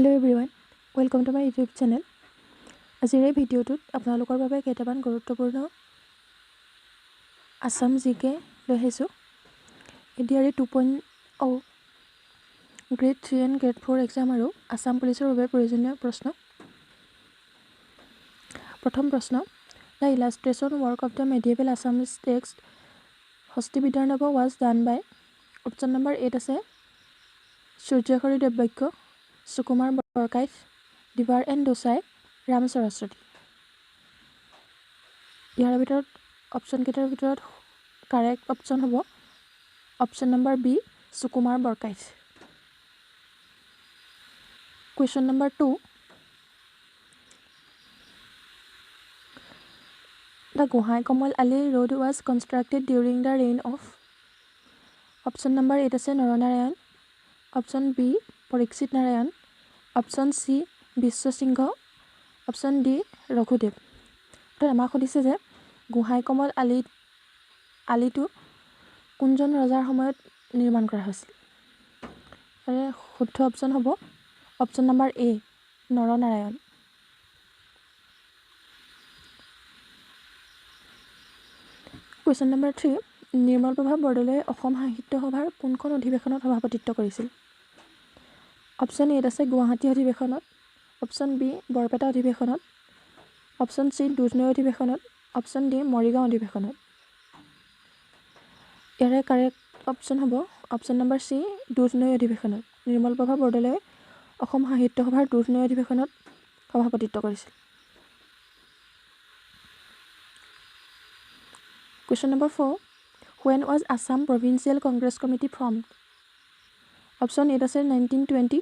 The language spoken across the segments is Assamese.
Hello everyone, welcome to my YouTube channel. আজিৰ এই ভিডিঅ'টোত আপোনালোকৰ বাবে কেইটামান গুৰুত্বপূৰ্ণ আসাম জিকে লৈ আহিছোঁ। ADRE2.0 GradeIII and GradeIV exam আৰু আসাম পুলিচৰ বাবে প্ৰয়োজনীয় প্ৰশ্ন। প্ৰথম প্ৰশ্ন, The illustration work of the medieval Assamese text Hastividyarnava was done by option number 8 আছে সূৰ্য্যহৰি দেৱবাক্য, সুকুমাৰ বৰকাইত, দিৱাৰ এণ্ড দোচাই, ৰাম সৰস্বতী। ইয়াৰ ভিতৰত অপশ্যন কেইটাৰ ভিতৰত কাৰেক্ট অপশ্যন হ'ব option number B Sukumar Barkaith. Question number 2, The Gohai Kamal Ali Road was constructed during the reign of option number 8 আছে Naranarayan, option B Parikshit Narayan, option C Biswasingha, option D Raghudev. অৰ্থাৎ আমাক সুধিছে যে গোহাঁই কমল আলিটো কোনজন ৰজাৰ সময়ত নিৰ্মাণ কৰা হৈছিল। তাৰে শুদ্ধ অপশ্যন হ'ব অপশ্যন নম্বৰ এ নৰনাৰায়ণ। কুৱেশ্যন নম্বৰ 3, নিৰ্মল প্ৰভা বৰদলৈয়ে অসম সাহিত্য সভাৰ কোনখন অধিৱেশনত সভাপতিত্ব কৰিছিল। অপশ্যন 8 আছে গুৱাহাটী অধিৱেশনত, অপশ্যন বি বৰপেটা অধিৱেশনত, অপশ্যন চি দুধনৈ অধিৱেশনত, অপশ্যন ডি মৰিগাঁও অধিৱেশনত। ইয়াৰে কাৰেক্ট অপশ্যন হ'ব অপশ্যন নম্বৰ চি দুধনৈ অধিৱেশনত। নিৰ্মল প্ৰভা বৰদলৈয়ে অসম সাহিত্য সভাৰ দুধনৈ অধিৱেশনত সভাপতিত্ব কৰিছিল। Question number 4, When was Assam Provincial Congress Committee formed? Option A আছে 1920,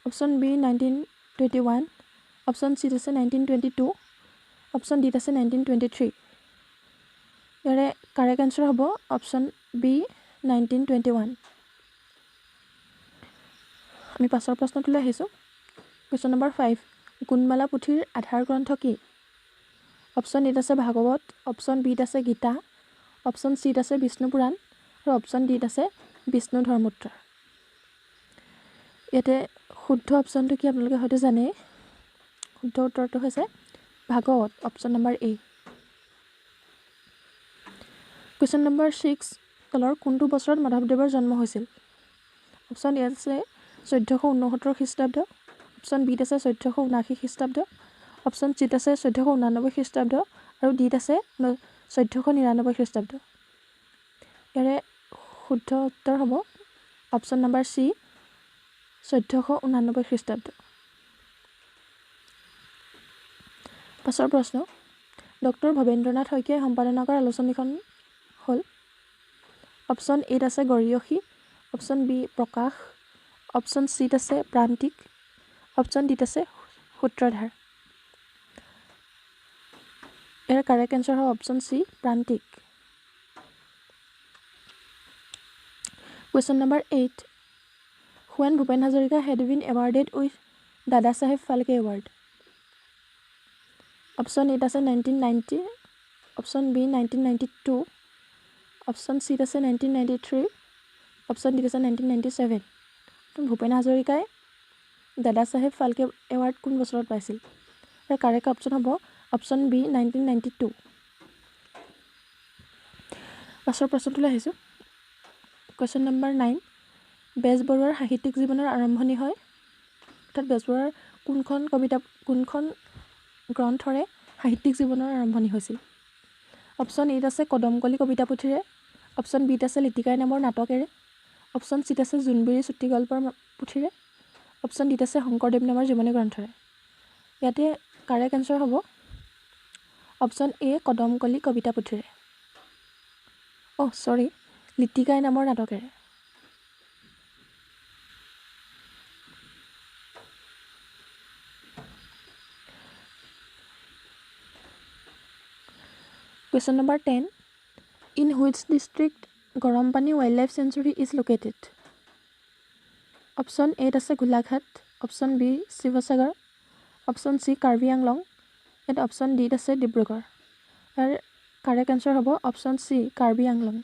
Option B 1921, Option C আছে 1922, Option D আছে 1923। ইয়াৰে কাৰেক্ট আনসাৰ হ'ব অপশ্যন বি 1921। আমি পাছৰ প্ৰশ্নটোলৈ আহিছোঁ। কুৱেশ্যন নম্বৰ 5, গুণমালা পুথিৰ আধাৰ গ্ৰন্থ কি? অপশ্যন এত আছে ভাগৱত, অপশ্যন বিত আছে গীতা, অপশ্যন চিত আছে বিষ্ণু পুৰাণ আৰু অপশ্যন ডিত আছে বিষ্ণু ধৰ্মোত্তৰ। ইয়াতে শুদ্ধ অপশ্যনটো কি আপোনালোকে হয়তো জানেই। শুদ্ধ উত্তৰটো হৈছে ভাগৱত, অপশ্যন নম্বৰ এ। কুৱেশ্যন নম্বৰ 6, তলৰ কোনটো বছৰত মাধৱদেৱৰ জন্ম হৈছিল? অপশ্যন এ আছে 1469 খ্ৰীষ্টাব্দ, অপশ্যন বিত আছে 1479 খ্ৰীষ্টাব্দ, অপশ্যন চিত আছে 1489 খ্ৰীষ্টাব্দ আৰু ডিত আছে 1499 খ্ৰীষ্টাব্দ। ইয়াৰে শুদ্ধ উত্তৰ হ'ব অপশ্যন নম্বৰ চি 1489 খ্ৰীষ্টাব্দ। পাছৰ প্ৰশ্ন, ডক্টৰ ভৱেন্দ্ৰনাথ শইকীয়াই সম্পাদনা কৰা আলোচনীখন হ'ল। অপশ্যন এত আছে গৰিয়সী, অপশ্যন বি প্ৰকাশ, অপশ্যন চিত আছে প্ৰান্তিক, অপশ্যন ডিত আছে সূত্ৰধাৰ। ইয়াৰ কাৰেক্ট এনচাৰ হ'ব option C Prantik. Question number 8, When Bhupen Hazarika had been awarded with Dada Saheb Phalke Award? Option এত আছে 1990, অপশ্যন বি 1992, অপশ্যন চিত আছে 1993, অপশ্যন ডিত আছে 1997। ভূপেন হাজৰিকাই দাদা চাহেব ফাল্কে এৱাৰ্ড কোন বছৰত পাইছিল? ইয়াৰ কাৰেক্ট অপশ্যন হ'ব অপশ্যন বি 1992। পাছৰ প্ৰশ্নটোলৈ আহিছোঁ। কুৱেশ্যন নম্বৰ 9, বেজবৰুৱাৰ সাহিত্যিক জীৱনৰ আৰম্ভণি হয়। অৰ্থাৎ বেজবৰুৱাৰ কোনখন গ্ৰন্থৰে সাহিত্যিক জীৱনৰ আৰম্ভণি হৈছিল? অপশ্যন এত আছে কদমকলি কবিতা পুথিৰে, অপশ্যন বিত আছে লিটিকাই নামৰ নাটকেৰে, অপশ্যন চিত আছে জোনবিৰি চুটি গল্পৰ পুথিৰে, অপশ্যন ডিত আছে শংকৰদেৱ নামৰ জীৱনী গ্ৰন্থৰে। ইয়াতে কাৰেক্ট এনচাৰ হ'ব অপশ্যন এ কদমকলি কবিতা পুথিৰে। লিটিকাই নামৰ নাটকেৰে। Question number 10, In which district Gorompani Wildlife Sanctuary is located? Option A আছে Golaghat, option B Sivasagar, option C Karbi Anglong and option D আছে ডিব্ৰুগড়। ইয়াৰ কাৰেক্ট আনসাৰ হ'ব option C Karbi Anglong.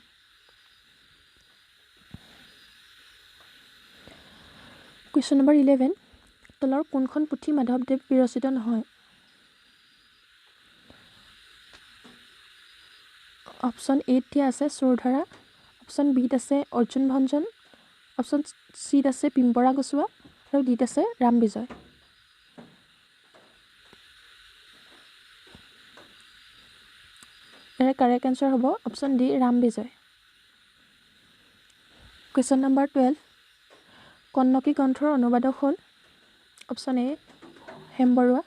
Question number 11, তলৰ কোনখন পুথি মাধৱদেৱ বিৰচিত নহয়? অপশ্যন এত দিয়া আছে চোৰধৰা, অপশ্যন বিত আছে অৰ্জুন ভঞ্জন, অপশ্যন চিত আছে পিম্পৰা গোচোৱা আৰু ডিত আছে ৰাম বিজয়। ইয়াৰে কাৰেক্ট এনচাৰ হ'ব option D Ram Bijoy. Question number 12, Kannaki গ্ৰন্থৰ অনুবাদক হ'ল option A Hem Barua,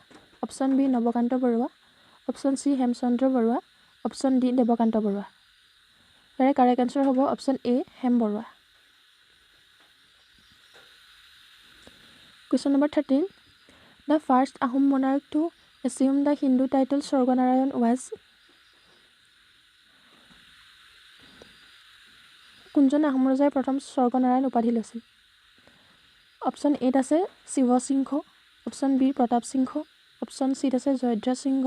option B Nabakanta Barua, option C Hemchandra Barua, option D Debakanta Barua. ইয়াৰে কাৰেক্ট এনচাৰ হ'ব option A Hem Barua. Question number 13, the first Ahom monarch to assume the Hindu title Swarganarayan was? কোনজন আহোম ৰজাই প্ৰথম স্বৰ্গনাৰায়ণ উপাধি লৈছিল? অপশ্যন এত আছে শিৱসিংহ, অপশ্যন বি প্ৰতাপ সিংহ, অপশ্যন চিত আছে জয়ধ্বজ সিংহ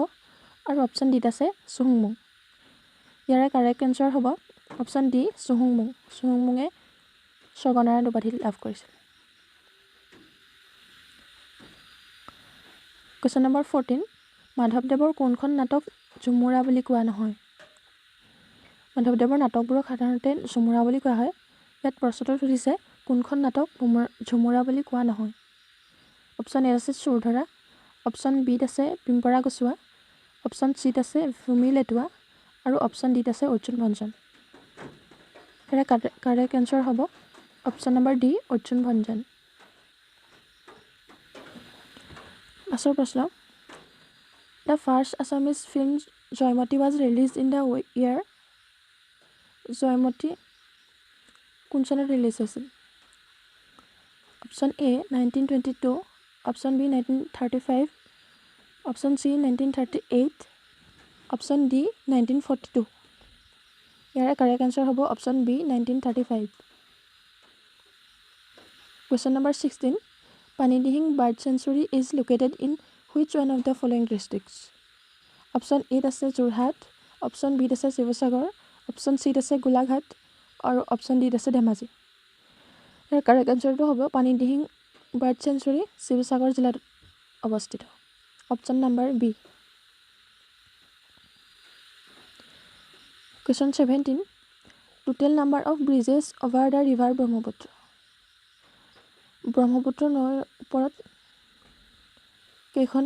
আৰু অপশ্যন ডিত আছে চুহুংমুং। ইয়াৰে কাৰেক্ট এনচাৰ হ'ব অপশ্যন ডি চুহুংমুং। চুহুংমুঙে স্বৰ্গনাৰায়ণ উপাধি লাভ কৰিছিল। কুৱেশ্যন নম্বৰ 14, মাধৱদেৱৰ কোনখন নাটক ঝুমুৰা বুলি কোৱা নহয়? মাধৱদেৱৰ নাটকবোৰক সাধাৰণতে ঝুমুৰা বুলি কোৱা হয়। ইয়াত প্ৰশ্নটো সুধিছে কোনখন নাটক ঝুমুৰা বুলি কোৱা নহয়? অপশ্যন এ আছে চোৰধৰা, অপশ্যন বিত আছে পিম্পৰা গোচোৱা, অপশ্যন চিত আছে ভূমি লেটুৱা আৰু অপশ্যন ডিত আছে অৰ্জুন ভঞ্জন। ইয়াৰে কাৰেক্ট এনচাৰ হ'ব option number D Arjun Bhanjan. পাছৰ প্ৰশ্ন, the first Assamese film Joymoti was release in the year? Joymoti কোন চনত ৰিলিজ হৈছিল? Option A 1922, option B 1935, option C 1938, option D 1942। ইয়াৰে কাৰেক্ট এনচাৰ হ'ব option B 1935। Question number 16, Panidihing bird sanctuary is located in which one of the following districts? Option এত আছে যোৰহাট, অপশ্যন বিত আছে শিৱসাগৰ, অপশ্যন চিত আছে গোলাঘাট আৰু অপশ্যন ডিত আছে ধেমাজি। ইয়াৰ কাৰেক্ট এনচাৰটো হ'ব পানীদিহিং বাৰ্ড চেঞ্চুৰী শিৱসাগৰ জিলাত অৱস্থিত। Option number B. Question 17, total number of bridges over the river Brahmaputra? Brahmaputra নৈৰ ওপৰত কেইখন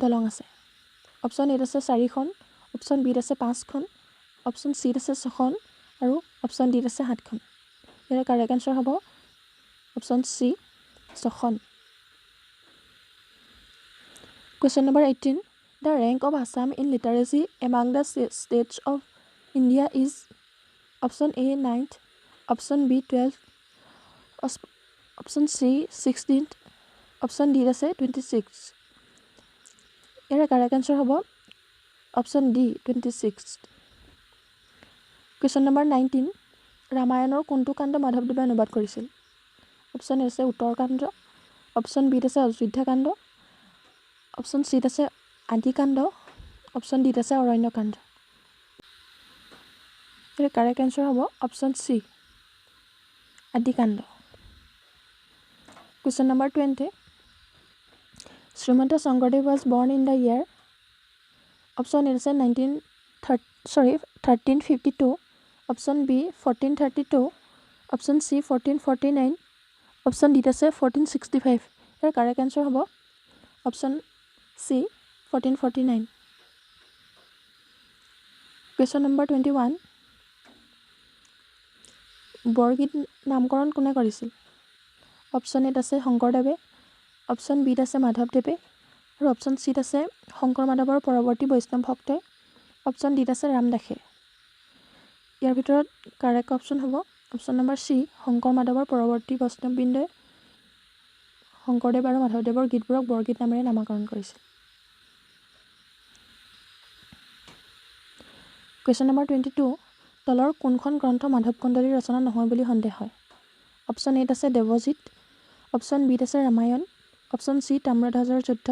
দলং আছে? অপশ্যন এত আছে 4খন, অপশ্যন বিত আছে 5খন, অপশ্যন চিত আছে 6খন আৰু অপশ্যন ডিত আছে 7খন। ইয়াৰে কাৰেক্ট এনচাৰ হ'ব অপশ্যন চি 6খন। Question number 18, the rank of Assam in literature among the states of India is? Option A 9th, option B 12th, option C 16th, option ডিত আছে 26th। ইয়াৰে কাৰেক্ট এনচাৰ হ'ব option D 26th। Question number 19, ৰামায়ণৰ কোনটো কাণ্ড মাধৱদেৱে অনুবাদ কৰিছিল? অপশ্যন এ আছে উত্তৰকাণ্ড, অপশ্যন বিত আছে অযোধ্যাকাণ্ড, অপশ্যন চিত আছে আদিকাণ্ড, অপশ্যন ডিত আছে অৰণ্যকাণ্ড। ইয়াৰে কাৰেক্ট এনচাৰ হ'ব option C Adikanda. Question number 20, Srimanta Sankardev was born in the year? Option A আছে 1352, option B 1432, option C 1449, option ডিত আছে 1465। ইয়াৰ কাৰেক্ট এনচাৰ হ'ব option C 1449। Question number 21, Borgeet নামকৰণ কোনে কৰিছিল? অপশ্যন এত আছে শংকৰদেৱে, অপশ্যন বিত আছে মাধৱদেৱে আৰু অপশ্যন চিত আছে শংকৰ মাধৱৰ পৰৱৰ্তী বৈষ্ণৱ ভক্তই, অপশ্যন ডিত আছে ৰামদাসে। ইয়াৰ ভিতৰত কাৰেক্ট অপশ্যন হ'ব অপশ্যন নম্বৰ চি শংকৰ মাধৱৰ পৰৱৰ্তী বৈষ্ণৱবৃন্দই শংকৰদেৱ আৰু মাধৱদেৱৰ গীতবোৰক বৰগীত নামেৰে নামাকৰণ কৰিছিল। কুৱেশ্যন নম্বৰ 22, তলৰ কোনখন গ্ৰন্থ মাধৱ কন্দলীৰ ৰচনা নহয় বুলি সন্দেহ হয়? অপশ্যন এত আছে দেৱজিৎ, অপশ্যন বিত আছে ৰামায়ণ, অপশ্যন চি তাম্ৰধ্বজৰ যুদ্ধ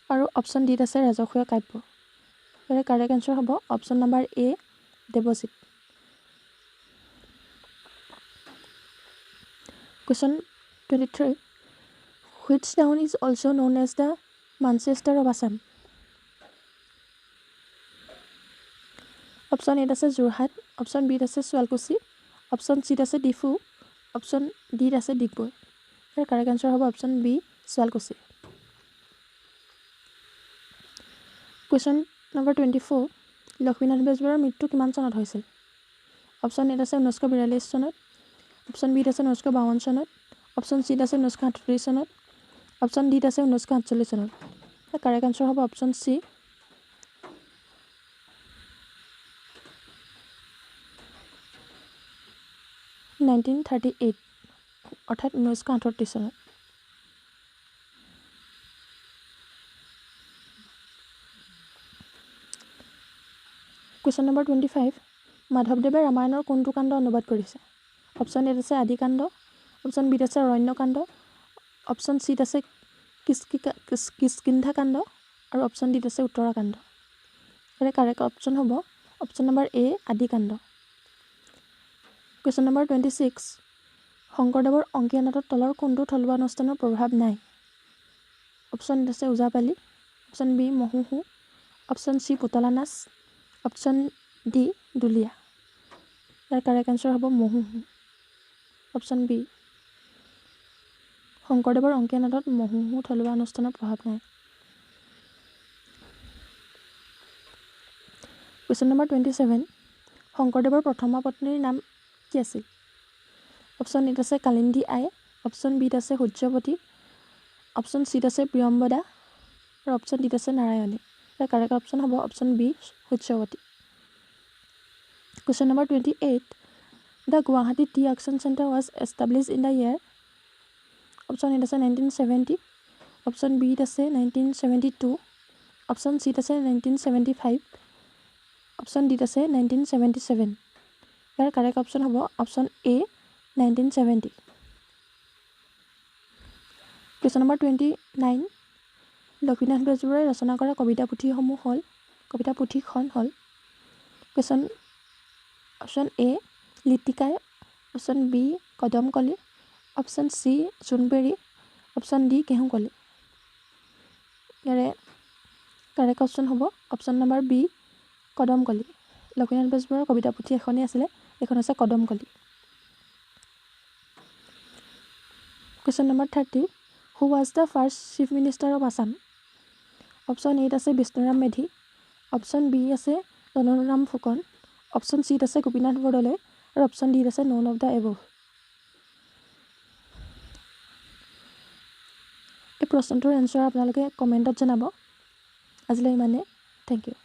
আৰু অপশ্যন ডিত আছে ৰাজসূয় কাব্য। ইয়াৰে কাৰেক্ট এনচাৰ হ'ব option number A Debajit. Question 23, Which town is also known as the Manchester of Assam? Option এত আছে যোৰহাট, অপশ্যন বিত আছে শুৱালকুছি, অপশ্যন চিত আছে ডিফু, অপশ্যন ডিত আছে ডিগবৈ। ইয়াৰ কাৰেক্ট আনচাৰ হ'ব option B Sualkuchi. Question number 24, Lakshminath বেজবৰুৱাৰ মৃত্যু কিমান চনত হৈছিল? অপশ্যন এত আছে 1942 চনত, অপশ্যন বিত আছে 1952 চনত, অপশ্যন চিত আছে 1938 চনত, অপশ্যন ডিত আছে 1948 চনত। কাৰেক্ট আনচাৰ হ'ব অপশ্যন চি 1938 অৰ্থাৎ 1938 চনত। কুৱেশ্যন নম্বৰ 25, মাধৱদেৱে ৰামায়ণৰ কোনটো কাণ্ড অনুবাদ কৰিছে? অপশ্যন এত আছে আদিকাণ্ড, অপশ্যন বিত আছে অৰণ্যকাণ্ড, অপশ্যন চিত আছে কিষ্কিন্ধা কাণ্ড আৰু অপশ্যন ডিত আছে উত্তৰাকাণ্ড। ইয়াৰে কাৰেক্ট অপশ্যন হ'ব অপশ্যন নম্বৰ এ আদিকাণ্ড। কুৱেশ্যন নম্বৰ 26, শংকৰদেৱৰ অংকীয়া নাটত তলৰ কোনটো থলুৱা অনুষ্ঠানৰ প্ৰভাৱ নাই? অপশ্যন এত আছে ওজাপালি, অপশ্যন বি মহোহো, অপশ্যন চি পুতলা নাচ, অপশ্যন ডি দুলীয়া। ইয়াৰ কাৰেক্ট আনচাৰ হ'ব মহোহো, অপশ্যন বি। শংকৰদেৱৰ অংকীয়া নাটত মহোহো থলুৱা অনুষ্ঠানৰ প্ৰভাৱ নাই। কুৱেশ্যন নম্বৰ 27, শংকৰদেৱৰ প্ৰথমা পত্নীৰ নাম কি আছিল? অপশ্যন এত আছে কালিন্দী আই, অপশ্যন বিত আছে সূৰ্যৱতী, অপশ্যন চিত আছে প্ৰিয়ম্বদা আৰু অপশ্যন ডিত আছে নাৰায়ণী। ইয়াৰ কাৰেক্ট অপশ্যন হ'ব option B Suryavati. Question number 28, the Guwahati tea auction centre was establish in the year. Option এত আছে 1970, অপশ্যন বিত আছে 1972, অপশ্যন চিত আছে 1975, অপশ্যন ডিত আছে 1977। ইয়াৰ কাৰেক্ট অপশ্যন হ'ব option A 1970। Question number 29, Lakshminath বেজবৰুৱাই ৰচনা কৰা কবিতা পুথিখন হ'ল question option A Litikai, option B Kadamkali, option C Jonberi, option D Kehukali. ইয়াৰে কাৰেক্ট অপশ্যন হ'ব option number B Kadamkali. Lakshminath বেজবৰুৱাৰ কবিতা পুথি এখনেই আছিলে, এইখন হৈছে Kadamkali. Question number 30, who was the first chief minister of Assam? Option এত আছে বিষ্ণুৰাম মেধি, অপশ্যন বি আছে জননাৰাম ফুকন, অপশ্যন চিত আছে গোপীনাথ বৰদলৈ আৰু অপশ্যন ডিত আছে নন অফ দ্য এবভ। এই প্ৰশ্নটোৰ এনচাৰ আপোনালোকে কমেণ্টত জনাব। আজিলৈ ইমানে, থেংক ইউ।